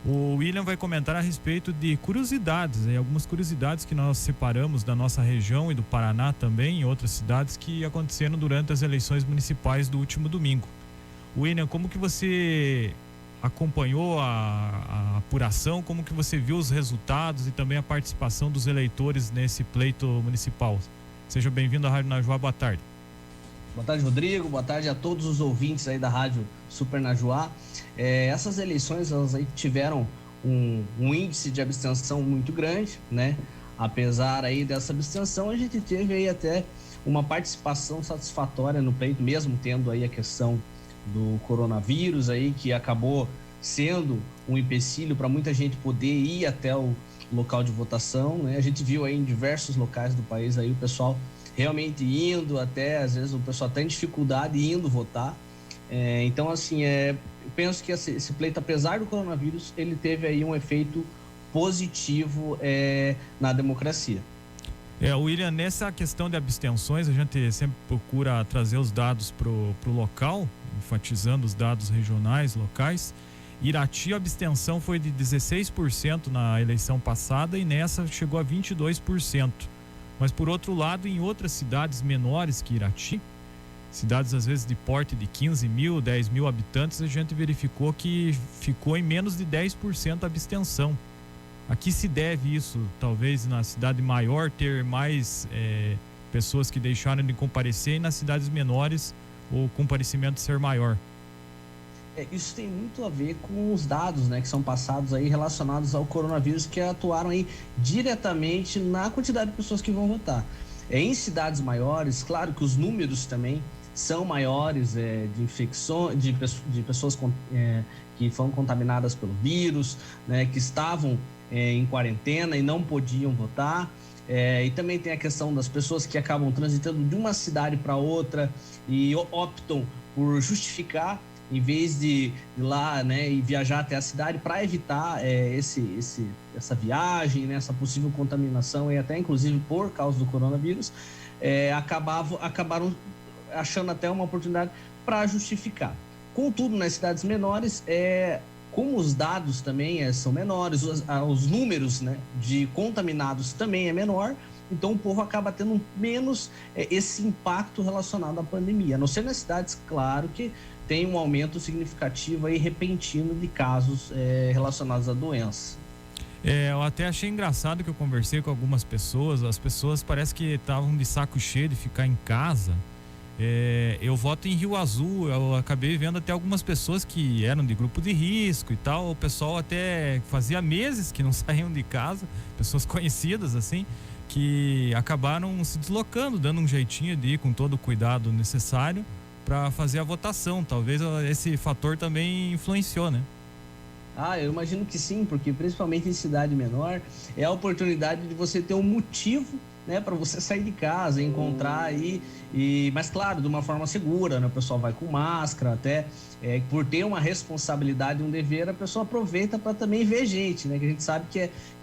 O William vai comentar a respeito de curiosidades, algumas curiosidades que nós separamos da nossa região e do Paraná também, em outras cidades que aconteceram durante as eleições municipais do último domingo. William, como que você acompanhou a apuração, como que você viu os resultados e também a participação dos eleitores nesse pleito municipal? Seja bem-vindo à Rádio Najuá, boa tarde. Boa tarde, Rodrigo, boa tarde a todos os ouvintes aí da Rádio Super Najuá. Essas eleições, elas aí tiveram um índice de abstenção muito grande, né? Apesar aí dessa abstenção, a gente teve aí até uma participação satisfatória no pleito, mesmo tendo aí a questão do coronavírus aí, que acabou sendo um empecilho para muita gente poder ir até o local de votação, né? A gente viu aí em diversos locais do país aí o pessoal realmente indo até, às vezes o pessoal tem dificuldade indo votar. Então, assim, eu penso que esse pleito, apesar do coronavírus, ele teve aí um efeito positivo na democracia. William, nessa questão de abstenções, a gente sempre procura trazer os dados pro local, enfatizando os dados regionais, locais. Irati, a abstenção foi de 16% na eleição passada e nessa chegou a 22%. Mas, por outro lado, em outras cidades menores que Irati, cidades às vezes de porte de 15 mil, 10 mil habitantes, a gente verificou que ficou em menos de 10% a abstenção. A que se deve isso? Talvez na cidade maior ter mais pessoas que deixaram de comparecer e nas cidades menores o comparecimento ser maior. Isso tem muito a ver com os dados, né, que são passados aí relacionados ao coronavírus, que atuaram aí diretamente na quantidade de pessoas que vão votar. Em cidades maiores, claro que os números também são maiores de infecções, de pessoas que foram contaminadas pelo vírus, né, que estavam em quarentena e não podiam votar. E também tem a questão das pessoas que acabam transitando de uma cidade para outra e optam por justificar, em vez de ir lá, né, e viajar até a cidade, para evitar essa viagem, né, essa possível contaminação, e até inclusive por causa do coronavírus, acabaram achando até uma oportunidade para justificar. Contudo, nas cidades menores, como os dados também são menores, os números, né, de contaminados também é menor, então o povo acaba tendo menos esse impacto relacionado à pandemia. A não ser nas cidades, claro, que tem um aumento significativo e repentino de casos relacionados à doença. Eu até achei engraçado que eu conversei com algumas pessoas, as pessoas parece que estavam de saco cheio de ficar em casa. Eu voto em Rio Azul, eu acabei vendo até algumas pessoas que eram de grupo de risco e tal, o pessoal até fazia meses que não saíam de casa, pessoas conhecidas assim, que acabaram se deslocando, dando um jeitinho de ir com todo o cuidado necessário para fazer a votação. Talvez esse fator também influenciou, né? Eu imagino que sim, porque principalmente em cidade menor é a oportunidade de você ter um motivo, né, para você sair de casa, encontrar aí, mas claro, de uma forma segura, né? O pessoal vai com máscara, até por ter uma responsabilidade, um dever, a pessoa aproveita para também ver gente, né? Que a gente sabe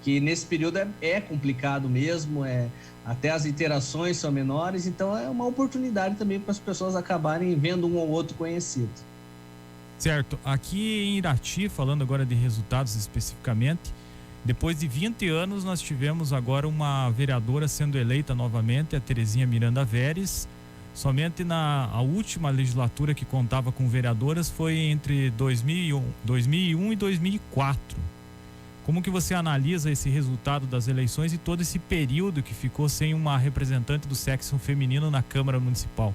que nesse período é complicado mesmo, até as interações são menores, então é uma oportunidade também para as pessoas acabarem vendo um ou outro conhecido. Certo, aqui em Irati, falando agora de resultados especificamente, depois de 20 anos nós tivemos agora uma vereadora sendo eleita novamente, a Terezinha Miranda Veres. Somente a última legislatura que contava com vereadoras foi entre 2001 e 2004. Como que você analisa esse resultado das eleições e todo esse período que ficou sem uma representante do sexo feminino na Câmara Municipal?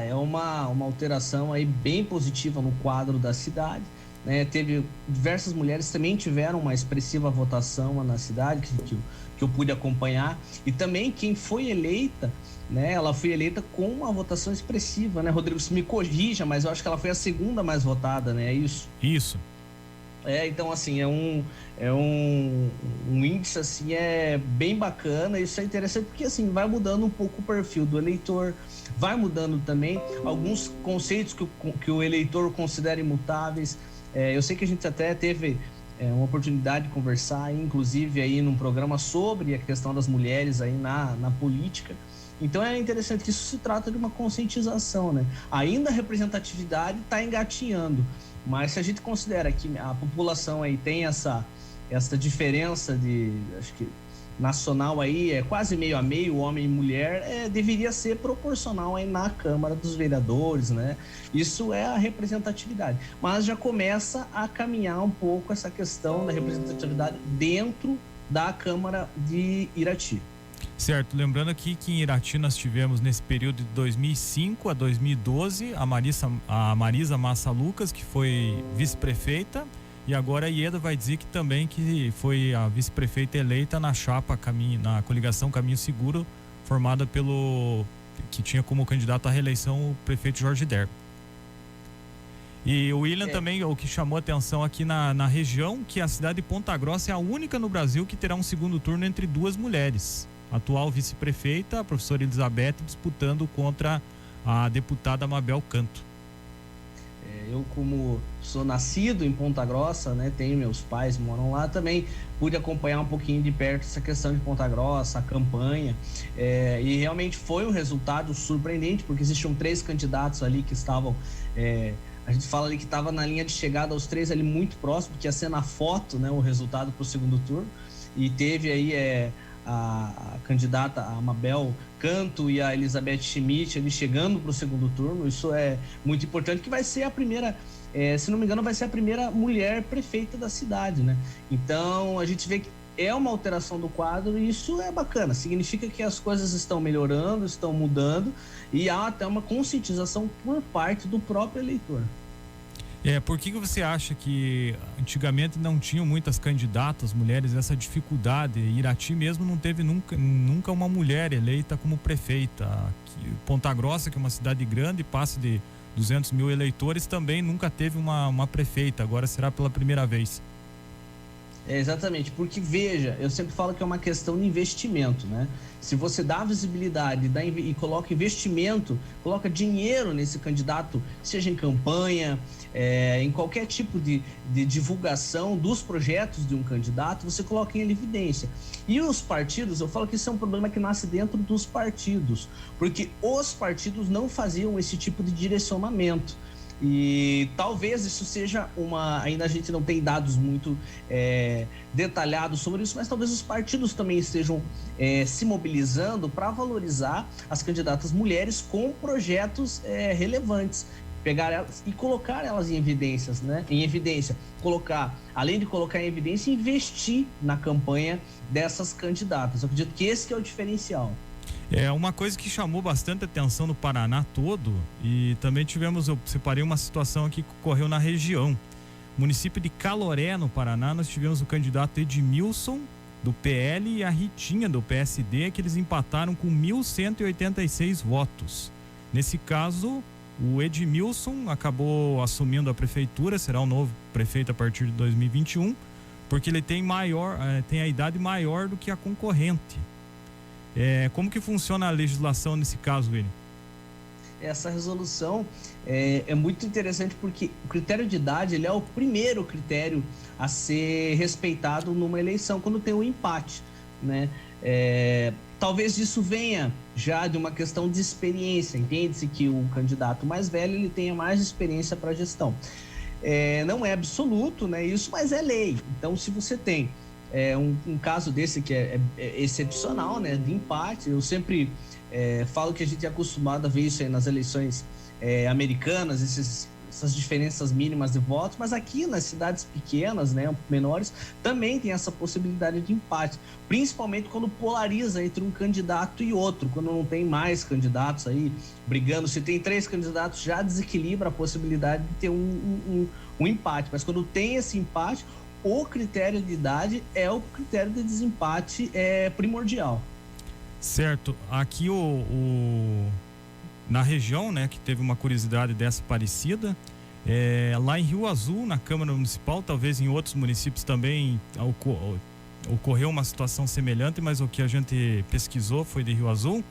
É uma alteração aí bem positiva no quadro da cidade, né? Teve diversas mulheres também tiveram uma expressiva votação na cidade que eu pude acompanhar, e também quem foi eleita, né? Ela foi eleita com uma votação expressiva, né? Rodrigo, se me corrija, mas eu acho que ela foi a segunda mais votada, né? É isso? Isso. Então, assim, é um índice, assim, bem bacana. Isso é interessante porque, assim, vai mudando um pouco o perfil do eleitor, vai mudando também alguns conceitos que o eleitor considera imutáveis. Eu sei que a gente até teve uma oportunidade de conversar, inclusive, aí num programa sobre a questão das mulheres aí na política. Então é interessante que isso se trata de uma conscientização, né? Ainda a representatividade está engatinhando, Mas se a gente considera que a população aí tem essa diferença acho que nacional aí, é quase meio a meio, homem e mulher, deveria ser proporcional aí na Câmara dos Vereadores, né? Isso é a representatividade. Mas já começa a caminhar um pouco essa questão da representatividade dentro da Câmara de Irati. Certo, lembrando aqui que em Irati nós tivemos nesse período de 2005 a 2012 a Marisa Massa Lucas, que foi vice-prefeita, e agora a Ieda vai dizer que foi a vice-prefeita eleita na chapa na coligação Caminho Seguro, formada que tinha como candidato à reeleição o prefeito Jorge Derby. E o William também, o que chamou a atenção aqui na região, que a cidade de Ponta Grossa é a única no Brasil que terá um segundo turno entre duas mulheres. A atual vice-prefeita, a professora Elizabeth, disputando contra a deputada Mabel Canto. Eu, como sou nascido em Ponta Grossa, né, tenho meus pais moram lá também, pude acompanhar um pouquinho de perto essa questão de Ponta Grossa, a campanha, e realmente foi um resultado surpreendente, porque existiam 3 candidatos ali que estavam, a gente fala ali que estava na linha de chegada, os 3 ali muito próximos, que ia ser na foto, né, o resultado para o segundo turno, e teve aí a candidata, a Mabel Canto e a Elizabeth Schmidt ali chegando para o segundo turno. Isso é muito importante, que vai ser a primeira, se não me engano, vai ser a primeira mulher prefeita da cidade, né? Então a gente vê que é uma alteração do quadro e isso é bacana, significa que as coisas estão melhorando, estão mudando e há até uma conscientização por parte do próprio eleitor. Por que você acha que antigamente não tinham muitas candidatas mulheres, essa dificuldade? Irati mesmo não teve nunca uma mulher eleita como prefeita. Ponta Grossa, que é uma cidade grande, passe de 200 mil eleitores, também nunca teve uma prefeita, agora será pela primeira vez. Exatamente, porque veja, eu sempre falo que é uma questão de investimento, né? Se você dá visibilidade e coloca investimento, coloca dinheiro nesse candidato, seja em campanha, em qualquer tipo de divulgação dos projetos de um candidato, você coloca em evidência. E os partidos, eu falo que isso é um problema que nasce dentro dos partidos, porque os partidos não faziam esse tipo de direcionamento. E talvez isso seja ainda a gente não tem dados muito detalhados sobre isso, mas talvez os partidos também estejam se mobilizando para valorizar as candidatas mulheres com projetos relevantes, pegar elas e colocar elas em evidências, né? Em evidência, além de colocar em evidência, investir na campanha dessas candidatas. Eu acredito que esse que é o diferencial. Uma coisa que chamou bastante atenção no Paraná todo, e também eu separei uma situação aqui que ocorreu na região. Município de Caloré, no Paraná, nós tivemos o candidato Edmilson, do PL, e a Ritinha, do PSD, que eles empataram com 1.186 votos. Nesse caso, o Edmilson acabou assumindo a prefeitura, será o novo prefeito a partir de 2021, porque ele tem a idade maior do que a concorrente. Como que funciona a legislação nesse caso, William? Essa resolução é muito interessante porque o critério de idade ele é o primeiro critério a ser respeitado numa eleição, quando tem um empate, né? Talvez isso venha já de uma questão de experiência, entende-se que o candidato mais velho ele tenha mais experiência para a gestão. Não é absoluto, né, isso, mas é lei. Então, se você tem um caso desse que é excepcional, né, de empate, eu sempre falo que a gente é acostumado a ver isso aí nas eleições americanas, essas diferenças mínimas de votos, mas aqui nas cidades pequenas, né, menores, também tem essa possibilidade de empate, principalmente quando polariza entre um candidato e outro, quando não tem mais candidatos aí brigando. Se tem 3 candidatos, já desequilibra a possibilidade de ter um empate, mas quando tem esse empate, o critério de idade é o critério de desempate primordial. Certo. Aqui na região, né, que teve uma curiosidade dessa parecida, lá em Rio Azul, na Câmara Municipal, talvez em outros municípios também ocorreu uma situação semelhante, mas o que a gente pesquisou foi de Rio Azul.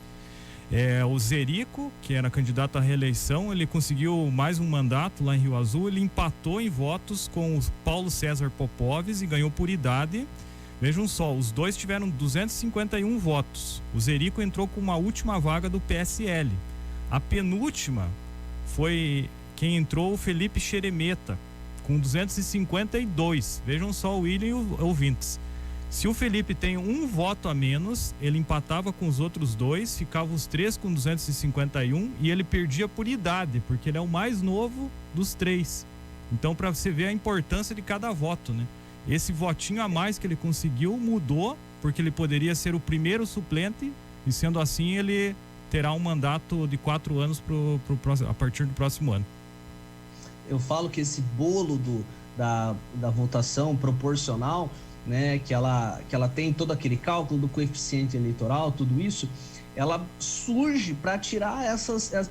O Zerico, que era candidato à reeleição, ele conseguiu mais um mandato lá em Rio Azul, ele empatou em votos com o Paulo César Popoves e ganhou por idade. Vejam só, os dois tiveram 251 votos. O Zerico entrou com uma última vaga do PSL. A penúltima foi quem entrou, o Felipe Xeremeta, com 252. Vejam só o William e o ouvintes. Se o Felipe tem um voto a menos, ele empatava com os outros dois, ficava os três com 251 e ele perdia por idade, porque ele é o mais novo dos três. Então, para você ver a importância de cada voto, né? Esse votinho a mais que ele conseguiu mudou, porque ele poderia ser o primeiro suplente e, sendo assim, ele terá um mandato de 4 anos a partir do próximo ano. Eu falo que esse bolo da votação proporcional, né, que ela tem todo aquele cálculo do coeficiente eleitoral, tudo isso, ela surge para tirar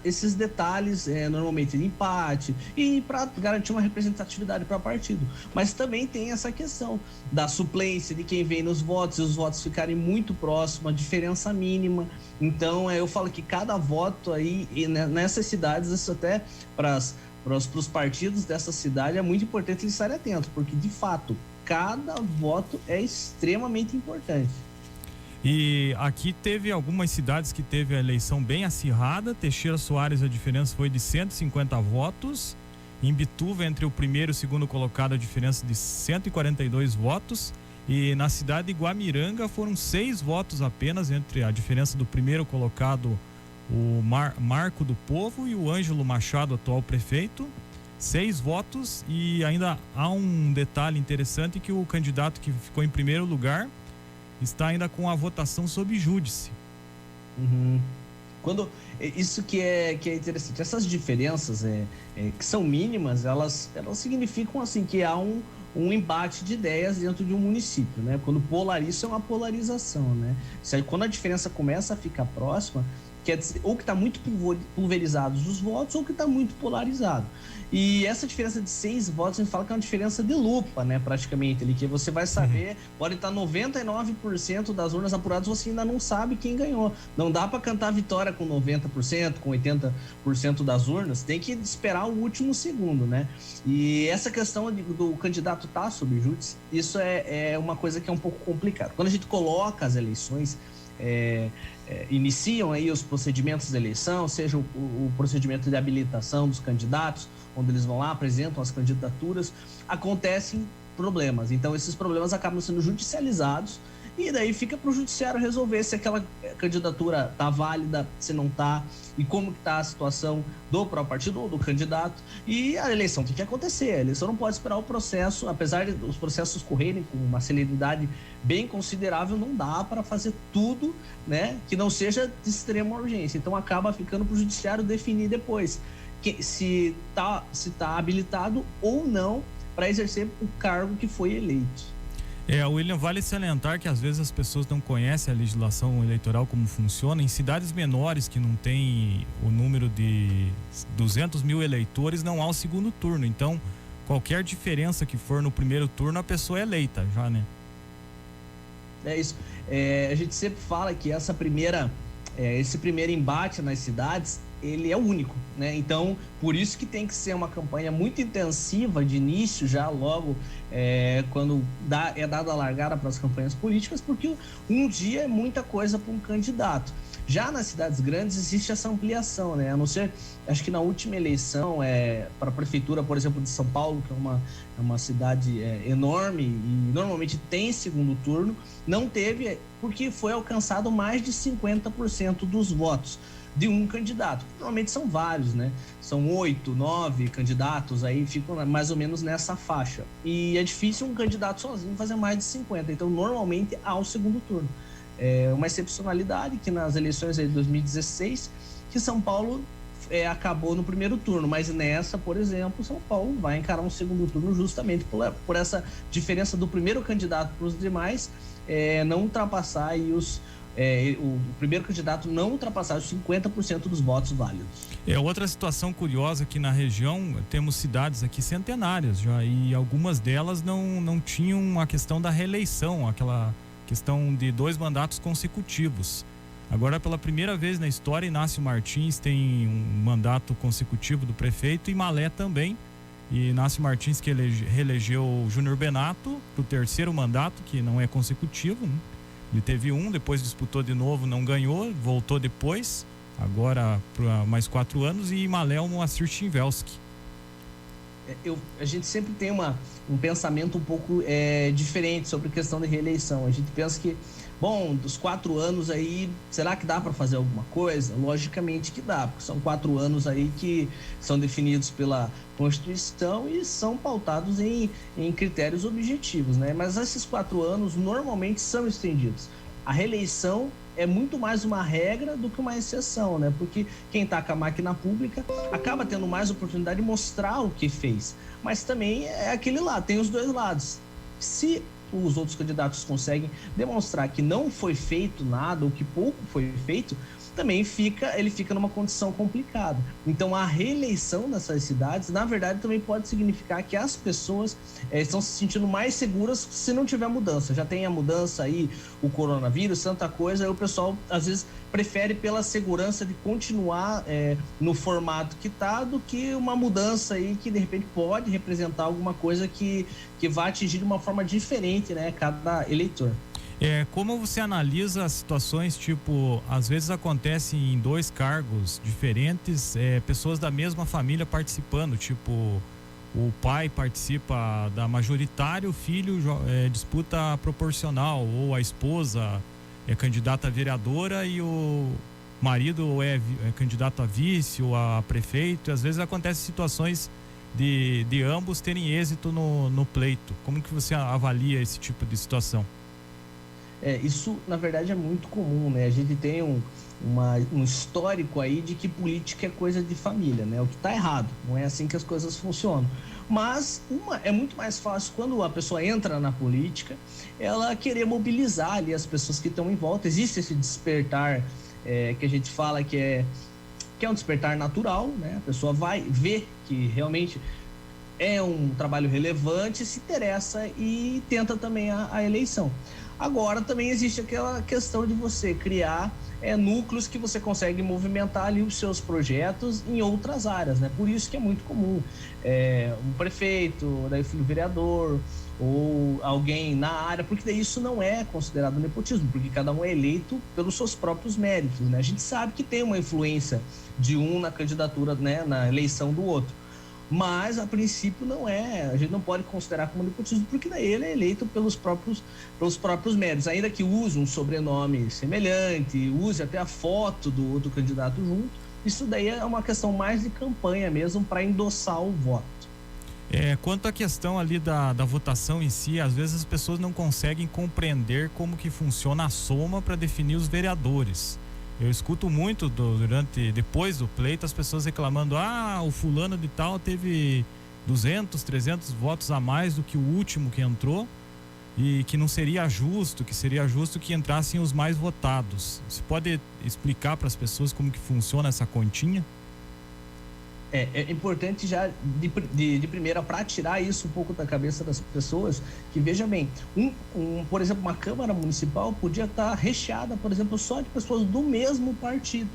esses detalhes, normalmente de empate, e para garantir uma representatividade para partido. Mas também tem essa questão da suplência de quem vem nos votos, e os votos ficarem muito próximos, a diferença mínima. Então, eu falo que cada voto aí, nessas cidades, isso até para os partidos dessa cidade, é muito importante eles estarem atentos, porque, de fato, cada voto é extremamente importante. E aqui teve algumas cidades que teve a eleição bem acirrada. Teixeira Soares, a diferença foi de 150 votos. Em Bituva, entre o primeiro e o segundo colocado, a diferença de 142 votos. E na cidade de Guamiranga foram 6 votos apenas, entre a diferença do primeiro colocado, o Marco do Povo, e o Ângelo Machado, atual prefeito. 6 votos, e ainda há um detalhe interessante, que o candidato que ficou em primeiro lugar está ainda com a votação sob júdice. Uhum. Isso que é interessante, essas diferenças que são mínimas, elas significam assim que há um embate de ideias dentro de um município, né? Quando polariza, é uma polarização, né? Quando a diferença começa a ficar próxima, quer dizer, ou que está muito pulverizados os votos, ou que está muito polarizado. E essa diferença de 6 votos, a gente fala que é uma diferença de lupa, né, praticamente, ali, que você vai saber, pode estar 99% das urnas apuradas, você ainda não sabe quem ganhou. Não dá para cantar vitória com 90%, com 80% das urnas, tem que esperar o último segundo, né? E essa questão do candidato estar sob júdice, isso é uma coisa que é um pouco complicada. Quando a gente coloca as eleições, iniciam aí os procedimentos de eleição, seja o procedimento de habilitação dos candidatos, onde eles vão lá, apresentam as candidaturas, acontecem problemas. Então, esses problemas acabam sendo judicializados e daí fica para o judiciário resolver se aquela candidatura está válida, se não está, e como está a situação do próprio partido ou do candidato. E a eleição tem que acontecer, a eleição não pode esperar o processo, apesar de os processos correrem com uma celeridade bem considerável, não dá para fazer tudo, né, que não seja de extrema urgência. Então acaba ficando para o judiciário definir depois se tá habilitado ou não para exercer o cargo que foi eleito. William, vale salientar que às vezes as pessoas não conhecem a legislação eleitoral, como funciona. Em cidades menores que não tem o número de 200 mil eleitores, não há o segundo turno. Então, qualquer diferença que for no primeiro turno, a pessoa é eleita já, né? É isso. A gente sempre fala que esse primeiro embate nas cidades, ele é único, né? Então, por isso que tem que ser uma campanha muito intensiva de início, já logo quando é dada a largada para as campanhas políticas, porque um dia é muita coisa para um candidato. Já nas cidades grandes existe essa ampliação, né? A não ser, acho que na última eleição para a prefeitura, por exemplo, de São Paulo, que é uma cidade enorme e normalmente tem segundo turno, não teve, porque foi alcançado mais de 50% dos votos de um candidato. Normalmente são vários, né? São 8, 9 candidatos, aí ficam mais ou menos nessa faixa. E é difícil um candidato sozinho fazer mais de 50%. Então, normalmente, há o segundo turno. É uma excepcionalidade que nas eleições de 2016, que São Paulo acabou no primeiro turno, mas nessa, por exemplo, São Paulo vai encarar um segundo turno justamente por essa diferença do primeiro candidato para os demais não ultrapassar aí o primeiro candidato não ultrapassar os 50% dos votos válidos. Outra situação curiosa aqui na região, temos cidades aqui centenárias já, e algumas delas não tinham a questão da reeleição, aquela questão de 2 mandatos consecutivos. Agora, pela primeira vez na história, Inácio Martins tem um mandato consecutivo do prefeito, e Malé também. E Inácio Martins, que reelegeu o Júnior Benato para o 3º mandato, que não é consecutivo, né? Ele teve depois disputou de novo, não ganhou, voltou depois, agora para mais 4 anos, e Malé o Moacir Chinvelski. A gente sempre tem um pensamento um pouco diferente sobre a questão de reeleição. A gente pensa que, bom, dos 4 anos aí, será que dá para fazer alguma coisa? Logicamente que dá, porque são 4 anos aí que são definidos pela Constituição e são pautados em critérios objetivos, né? Mas esses 4 anos normalmente são estendidos. A reeleição é muito mais uma regra do que uma exceção, né? Porque quem está com a máquina pública acaba tendo mais oportunidade de mostrar o que fez. Mas também é aquele lado, tem os dois lados. Se os outros candidatos conseguem demonstrar que não foi feito nada ou que pouco foi feito, também ele fica numa condição complicada. Então, a reeleição nessas cidades, na verdade, também pode significar que as pessoas estão se sentindo mais seguras se não tiver mudança. Já tem a mudança aí, o coronavírus, tanta coisa, aí o pessoal, às vezes, prefere pela segurança de continuar no formato que está do que uma mudança aí que, de repente, pode representar alguma coisa que vai atingir de uma forma diferente, né, cada eleitor. Como você analisa as situações, tipo, às vezes acontece em 2 cargos diferentes, pessoas da mesma família participando, tipo, o pai participa da majoritária, o filho disputa proporcional, ou a esposa é candidata a vereadora e o marido é candidato a vice ou a prefeito. Às vezes acontecem situações de ambos terem êxito no pleito. Como que você avalia esse tipo de situação? Isso, na verdade, é muito comum, né? A gente tem um histórico aí de que política é coisa de família, né? O que está errado, não é assim que as coisas funcionam. Mas é muito mais fácil quando a pessoa entra na política, ela querer mobilizar ali as pessoas que estão em volta. Existe esse despertar que a gente fala que é um despertar natural, né? A pessoa vai ver que realmente é um trabalho relevante, se interessa e tenta também a eleição. Agora também existe aquela questão de você criar núcleos que você consegue movimentar ali os seus projetos em outras áreas, né? Por isso que é muito comum um prefeito, daí filho vereador ou alguém na área, porque daí isso não é considerado nepotismo, porque cada um é eleito pelos seus próprios méritos, né? A gente sabe que tem uma influência de um na candidatura, né, na eleição do outro. Mas, a princípio, a gente não pode considerar como nepotismo, porque daí ele é eleito pelos próprios méritos, ainda que use um sobrenome semelhante, use até a foto do outro candidato junto. Isso daí é uma questão mais de campanha mesmo, para endossar o voto. Quanto à questão ali da votação em si, às vezes as pessoas não conseguem compreender como que funciona a soma para definir os vereadores. Eu escuto muito depois do pleito as pessoas reclamando: o fulano de tal teve 200, 300 votos a mais do que o último que entrou e que não seria justo, que seria justo que entrassem os mais votados. Você pode explicar para as pessoas como que funciona essa continha? É importante já de primeira, para tirar isso um pouco da cabeça das pessoas, que veja bem, por exemplo, uma Câmara Municipal podia estar recheada, por exemplo, só de pessoas do mesmo partido.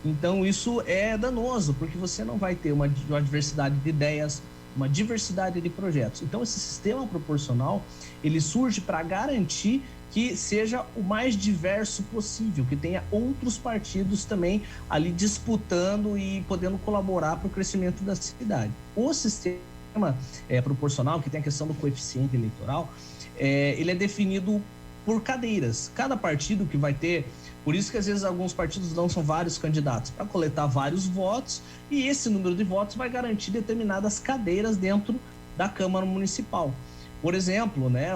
Então isso é danoso, porque você não vai ter uma diversidade de ideias, uma diversidade de projetos. Então esse sistema proporcional, ele surge para garantir que seja o mais diverso possível, que tenha outros partidos também ali disputando e podendo colaborar para o crescimento da cidade. O sistema proporcional, que tem a questão do coeficiente eleitoral, ele é definido por cadeiras. Cada partido que vai ter, por isso que às vezes alguns partidos lançam vários candidatos, para coletar vários votos, e esse número de votos vai garantir determinadas cadeiras dentro da Câmara Municipal. Por exemplo, né,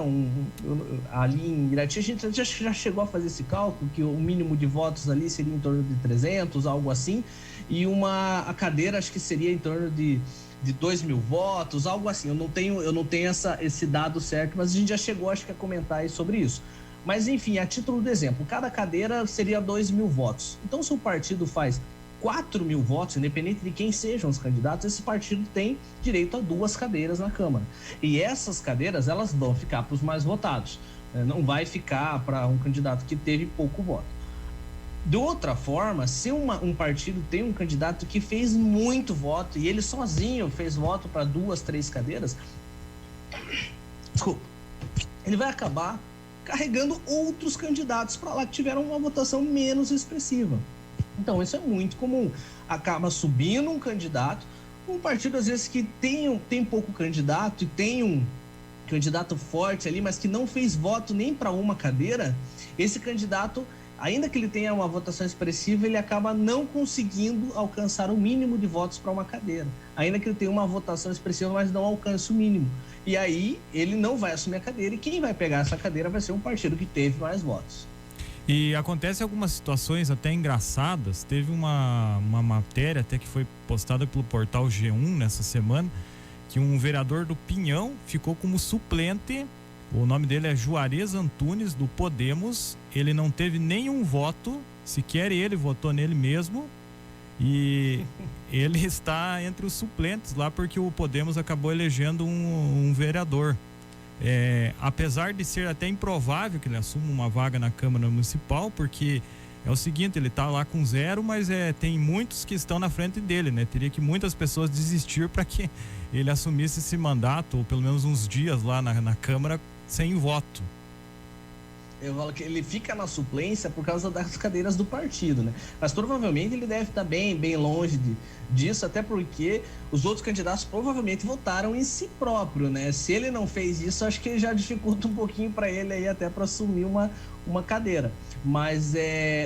ali em Irati, a gente já chegou a fazer esse cálculo, que o mínimo de votos ali seria em torno de 300, algo assim, e a cadeira acho que seria em torno de 2.000 votos, algo assim. Eu não tenho esse dado certo, mas a gente já chegou, acho que, a comentar aí sobre isso. Mas, enfim, a título de exemplo, cada cadeira seria 2.000 votos. Então, se o partido faz 4.000 votos, independente de quem sejam os candidatos, esse partido tem direito a 2 cadeiras na Câmara. E essas cadeiras, elas vão ficar para os mais votados. Não vai ficar para um candidato que teve pouco voto. De outra forma, se um partido tem um candidato que fez muito voto e ele sozinho fez voto para 2, 3 cadeiras, desculpa, ele vai acabar carregando outros candidatos para lá que tiveram uma votação menos expressiva. Então, isso é muito comum. Acaba subindo um candidato, Um partido, às vezes, que tem pouco candidato e tem um candidato forte ali, mas que não fez voto nem para uma cadeira, esse candidato, ainda que ele tenha uma votação expressiva, ele acaba não conseguindo alcançar o mínimo de votos para uma cadeira. Ainda que ele tenha uma votação expressiva, mas não alcance o mínimo. E aí ele não vai assumir a cadeira, e quem vai pegar essa cadeira vai ser um partido que teve mais votos. E acontece algumas situações até engraçadas. Teve uma matéria até que foi postada pelo portal G1 nessa semana, que um vereador do Pinhão ficou como suplente. O nome dele é Juarez Antunes, do Podemos. Ele não teve nenhum voto, sequer ele votou nele mesmo. E ele está entre os suplentes lá porque o Podemos acabou elegendo um vereador. Apesar de ser até improvável que ele assuma uma vaga na Câmara Municipal, porque é o seguinte, ele está lá com 0, mas tem muitos que estão na frente dele, né? Teria que muitas pessoas desistir para que ele assumisse esse mandato, ou pelo menos uns dias lá na Câmara, sem voto. Eu falo que ele fica na suplência por causa das cadeiras do partido, né? Mas provavelmente ele deve estar bem longe disso, até porque os outros candidatos provavelmente votaram em si próprio, né? Se ele não fez isso, acho que já dificulta um pouquinho para ele aí até para assumir uma cadeira. Mas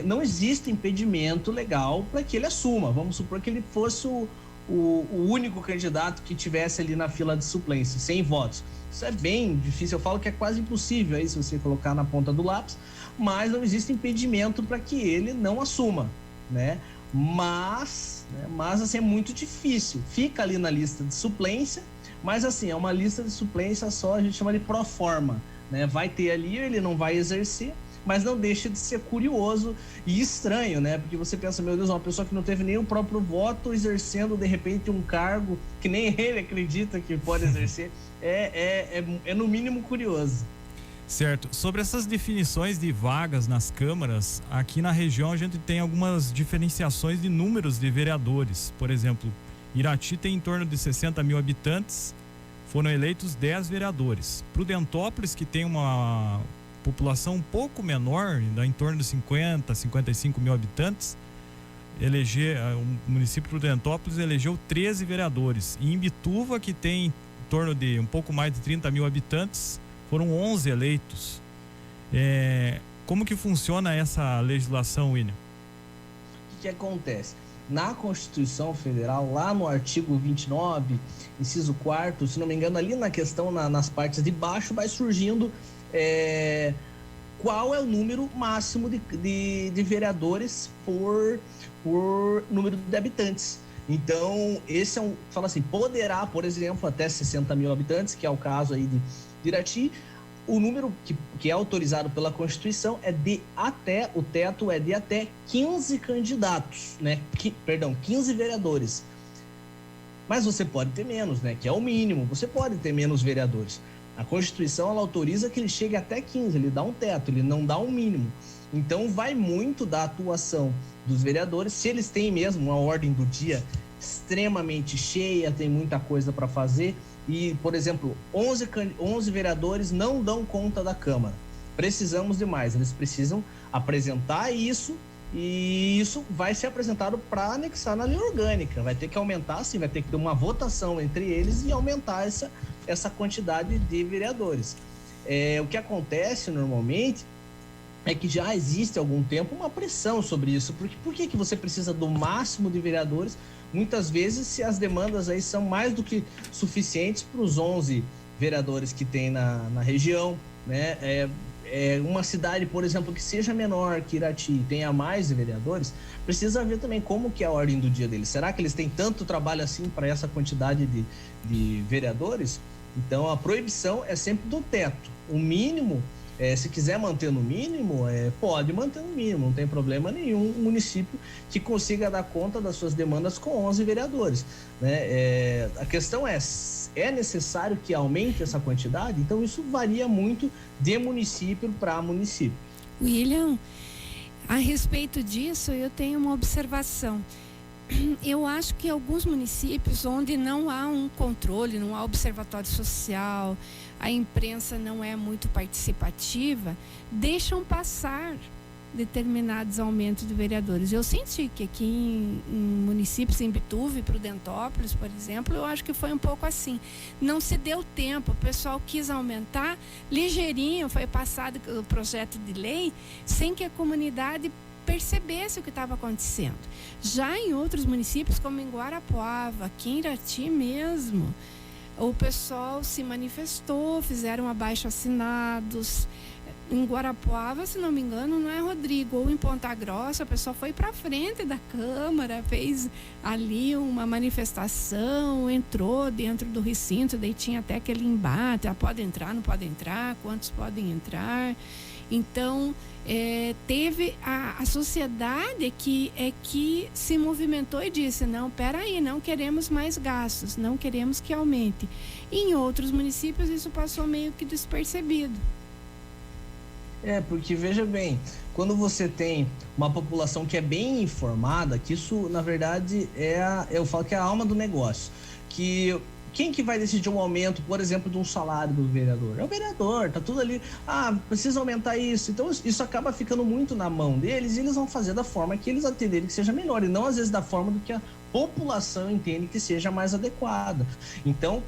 não existe impedimento legal para que ele assuma. Vamos supor que ele fosse o único candidato que tivesse ali na fila de suplência, sem votos. Isso é bem difícil, eu falo que é quase impossível aí se você colocar na ponta do lápis, mas não existe impedimento para que ele não assuma, né? Mas assim, é muito difícil. Fica ali na lista de suplência, mas assim, é uma lista de suplência só, a gente chama de pro forma, né? Vai ter ali, ele não vai exercer, mas não deixa de ser curioso e estranho, né? Porque você pensa, meu Deus, uma pessoa que não teve nem o próprio voto exercendo, de repente, um cargo que nem ele acredita que pode exercer, é no mínimo curioso. Certo. Sobre essas definições de vagas nas câmaras, aqui na região a gente tem algumas diferenciações de números de vereadores. Por exemplo, Irati tem em torno de 60 mil habitantes, foram eleitos 10 vereadores. Prudentópolis, que tem uma população um pouco menor, em torno de 50, 55 mil habitantes, o município de Prudentópolis elegeu 13 vereadores. E Imbituva, que tem em torno de um pouco mais de 30 mil habitantes, foram 11 eleitos. Como que funciona essa legislação, William? O que acontece? Na Constituição Federal, lá no artigo 29, inciso 4º, se não me engano, ali na questão, nas partes de baixo, vai surgindo qual é o número máximo de vereadores por número de habitantes. Então, esse fala assim, poderá, por exemplo, até 60 mil habitantes, que é o caso aí de Irati. O número que é autorizado pela Constituição o teto é de até 15 candidatos, né? 15 vereadores. Mas você pode ter menos, né? Que é o mínimo, você pode ter menos vereadores. A Constituição, ela autoriza que ele chegue até 15, ele dá um teto, ele não dá um mínimo. Então, vai muito da atuação dos vereadores, se eles têm mesmo uma ordem do dia extremamente cheia, tem muita coisa para fazer, e, por exemplo, 11 vereadores não dão conta da Câmara. Precisamos de mais, eles precisam apresentar isso, e isso vai ser apresentado para anexar na lei orgânica. Vai ter que aumentar, sim, vai ter que ter uma votação entre eles e aumentar essa quantidade de vereadores. O que acontece normalmente é que já existe há algum tempo uma pressão sobre isso. Por que você precisa do máximo de vereadores? Muitas vezes, se as demandas aí são mais do que suficientes para os 11 vereadores que tem na região, né? Uma cidade, por exemplo, que seja menor que Irati, tenha mais vereadores, precisa ver também como que é a ordem do dia deles. Será que eles têm tanto trabalho assim para essa quantidade de vereadores? Então, a proibição é sempre do teto. O mínimo, se quiser manter no mínimo, pode manter no mínimo, não tem problema nenhum. Um município que consiga dar conta das suas demandas com 11 vereadores, né? A questão é necessário que aumente essa quantidade? Então, isso varia muito de município para município. William, a respeito disso, eu tenho uma observação. Eu acho que alguns municípios onde não há um controle, não há observatório social, a imprensa não é muito participativa, deixam passar determinados aumentos de vereadores. Eu senti que aqui em municípios, em Bituva e Prudentópolis, por exemplo, eu acho que foi um pouco assim. Não se deu tempo, o pessoal quis aumentar, ligeirinho foi passado o projeto de lei, sem que a comunidade percebesse o que estava acontecendo. Já em outros municípios, como em Guarapuava, aqui em Irati mesmo, o pessoal se manifestou, fizeram abaixo-assinados. Em Guarapuava, se não me engano, não é, Rodrigo? Ou em Ponta Grossa, o pessoal foi para frente da Câmara, fez ali uma manifestação, entrou dentro do recinto, daí tinha até aquele embate, pode entrar, não pode entrar, quantos podem entrar. Então, teve a sociedade que se movimentou e disse, não, peraí, não queremos mais gastos, não queremos que aumente. Em outros municípios isso passou meio que despercebido. Porque veja bem, quando você tem uma população que é bem informada, que isso na verdade eu falo que é a alma do negócio, que quem que vai decidir um aumento, por exemplo, de um salário do vereador? É o vereador, tá tudo ali, precisa aumentar isso. Então isso acaba ficando muito na mão deles e eles vão fazer da forma que eles entenderem que seja melhor e não às vezes da forma do que a população entende que seja mais adequada. Então,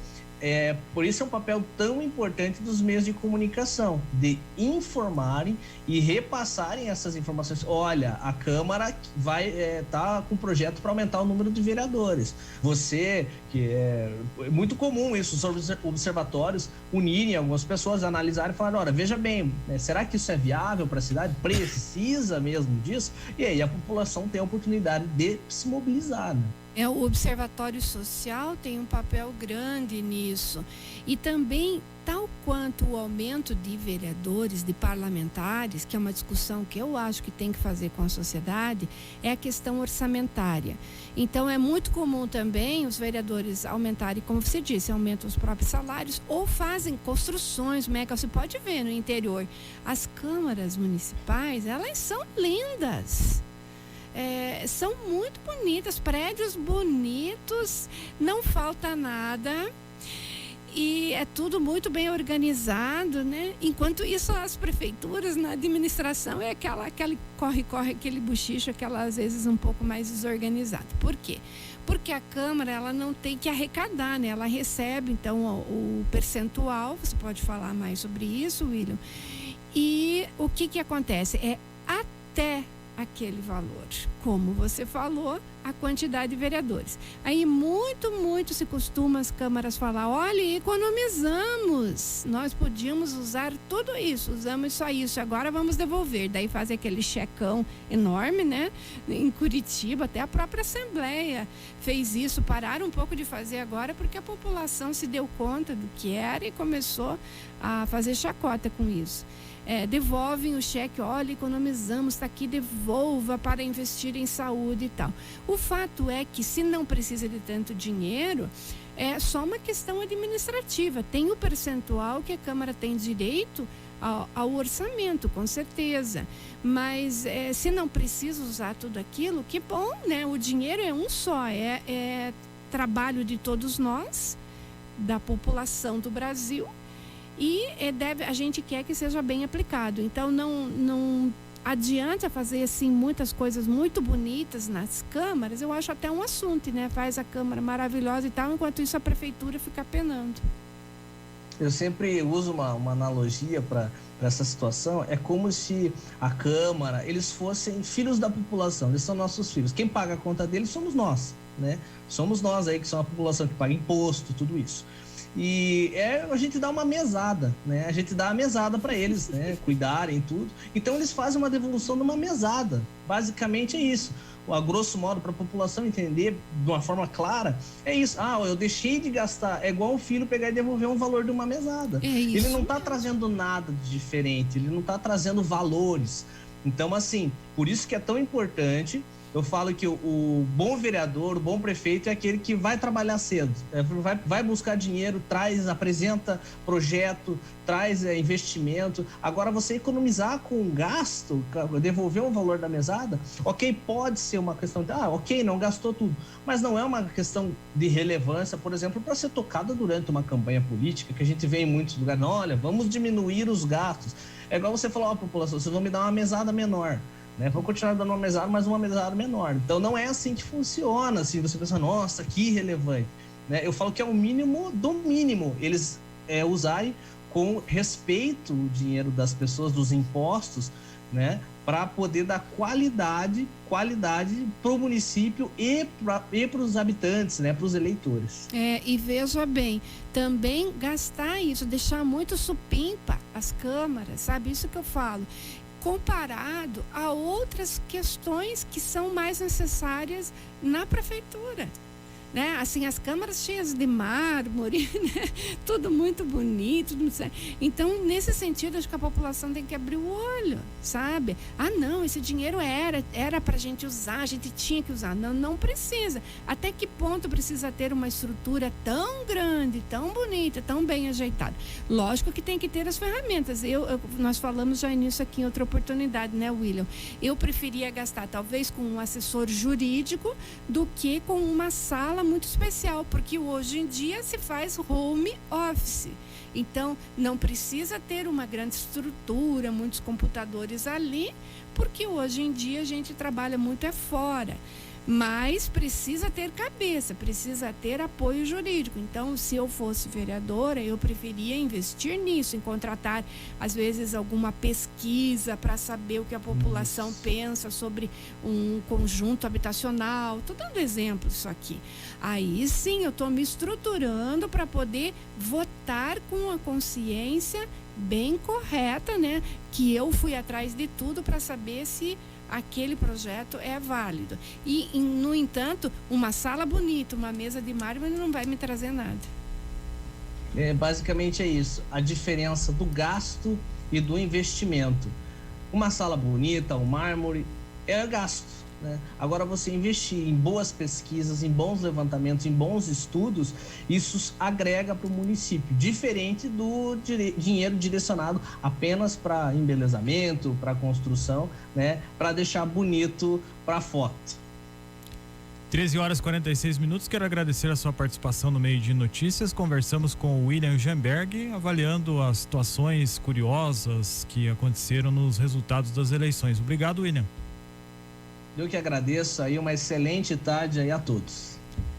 por isso é um papel tão importante dos meios de comunicação, de informarem e repassarem essas informações. Olha, a Câmara vai tá com um projeto para aumentar o número de vereadores. Você, que é muito comum isso, os observatórios unirem algumas pessoas, analisarem e falar, olha, veja bem, será que isso é viável para a cidade? Precisa mesmo disso? E aí a população tem a oportunidade de se mobilizar, né? O Observatório Social tem um papel grande nisso. E também, tal quanto o aumento de vereadores, de parlamentares, que é uma discussão que eu acho que tem que fazer com a sociedade, é a questão orçamentária. Então, é muito comum também os vereadores aumentarem, como você disse, aumentam os próprios salários ou fazem construções mega. Você pode ver no interior, as câmaras municipais, elas são lindas. São muito bonitas, prédios bonitos, não falta nada e é tudo muito bem organizado, né? Enquanto isso, as prefeituras, na administração, é aquele corre-corre, aquele buchicho, aquela às vezes um pouco mais desorganizado. Por quê? Porque a Câmara, ela não tem que arrecadar, né? Ela recebe, então, o percentual, você pode falar mais sobre isso, William, e o que acontece? Até aquele valor, como você falou, a quantidade de vereadores. Aí muito se costuma as câmaras falar, olha, economizamos, nós podíamos usar tudo isso, usamos só isso, agora vamos devolver. Daí faz aquele checão enorme, né? Em Curitiba, até a própria Assembleia fez isso, pararam um pouco de fazer agora porque a população se deu conta do que era e começou a fazer chacota com isso. Devolvem o cheque, olha, economizamos, está aqui, devolva para investir em saúde e tal. O fato é que se não precisa de tanto dinheiro, é só uma questão administrativa. Tem o percentual que a Câmara tem direito ao orçamento, com certeza. Mas se não precisa usar tudo aquilo, que bom, né? O dinheiro é um só, é trabalho de todos nós, da população do Brasil. E a gente quer que seja bem aplicado. Então, não adianta fazer assim muitas coisas muito bonitas nas câmaras. Eu acho até um assunto, né? Faz a Câmara maravilhosa e tal, enquanto isso a Prefeitura fica penando. Eu sempre uso uma analogia para essa situação. É como se a Câmara, eles fossem filhos da população. Eles são nossos filhos. Quem paga a conta deles somos nós, né? Somos nós aí que somos a população que paga imposto, tudo isso. E a gente dá uma mesada, né? A gente dá a mesada para eles, né? Cuidarem tudo. Então eles fazem uma devolução de uma mesada. Basicamente é isso. A grosso modo, para a população entender de uma forma clara, é isso. Eu deixei de gastar. É igual um filho pegar e devolver um valor de uma mesada. Ele não está trazendo nada de diferente, ele não está trazendo valores. Então, assim, por isso que é tão importante. Eu falo que o bom vereador, o bom prefeito é aquele que vai trabalhar cedo, vai buscar dinheiro, apresenta projeto, traz investimento. Agora, você economizar com gasto, devolver um valor da mesada, ok, pode ser uma questão de, ok, não gastou tudo, mas não é uma questão de relevância, por exemplo, para ser tocada durante uma campanha política, que a gente vê em muitos lugares, olha, vamos diminuir os gastos. É igual você falar, população, vocês vão me dar uma mesada menor. né? Vão continuar dando uma mesada, mas uma mesada menor. Então não é assim que funciona, assim, você pensa, nossa, que irrelevante, né? Eu falo que é o mínimo do mínimo, eles usarem com respeito o dinheiro das pessoas, dos impostos, né? Para poder dar qualidade para o município e para os habitantes, né? Para os eleitores. E veja bem, também gastar isso, deixar muito supimpa as câmaras, sabe? Isso que eu falo. Comparado a outras questões que são mais necessárias na prefeitura. Né? Assim, as câmaras cheias de mármore, né? Tudo muito bonito, tudo certo. Então, nesse sentido, acho que a população tem que abrir o olho, sabe? Ah, não, esse dinheiro era para a gente usar, a gente tinha que usar. Não, não precisa. Até que ponto precisa ter uma estrutura tão grande, tão bonita, tão bem ajeitada? Lógico que tem que ter as ferramentas. Nós falamos já nisso aqui em outra oportunidade, né, William? Eu preferia gastar talvez com um assessor jurídico do que com uma sala muito especial, porque hoje em dia se faz home office. Então, não precisa ter uma grande estrutura, muitos computadores ali, porque hoje em dia a gente trabalha muito fora. Mas precisa ter cabeça, precisa ter apoio jurídico. Então, se eu fosse vereadora, eu preferia investir nisso, em contratar, às vezes, alguma pesquisa para saber o que a população pensa sobre um conjunto habitacional. Estou dando exemplo disso aqui. Aí sim, eu estou me estruturando para poder votar com a consciência bem correta, né? Que eu fui atrás de tudo para saber se aquele projeto é válido. E, no entanto, uma sala bonita, uma mesa de mármore não vai me trazer nada. Basicamente é isso, a diferença do gasto e do investimento. Uma sala bonita, um mármore, é gasto, né? Agora, você investir em boas pesquisas, em bons levantamentos, em bons estudos, isso agrega para o município, diferente do dinheiro direcionado apenas para embelezamento, para construção, né? Para deixar bonito para foto. 13h46. Quero agradecer a sua participação no Meio de Notícias. Conversamos com o William Jamberg, avaliando as situações curiosas que aconteceram nos resultados das eleições. Obrigado, William. Eu que agradeço aí, uma excelente tarde aí a todos.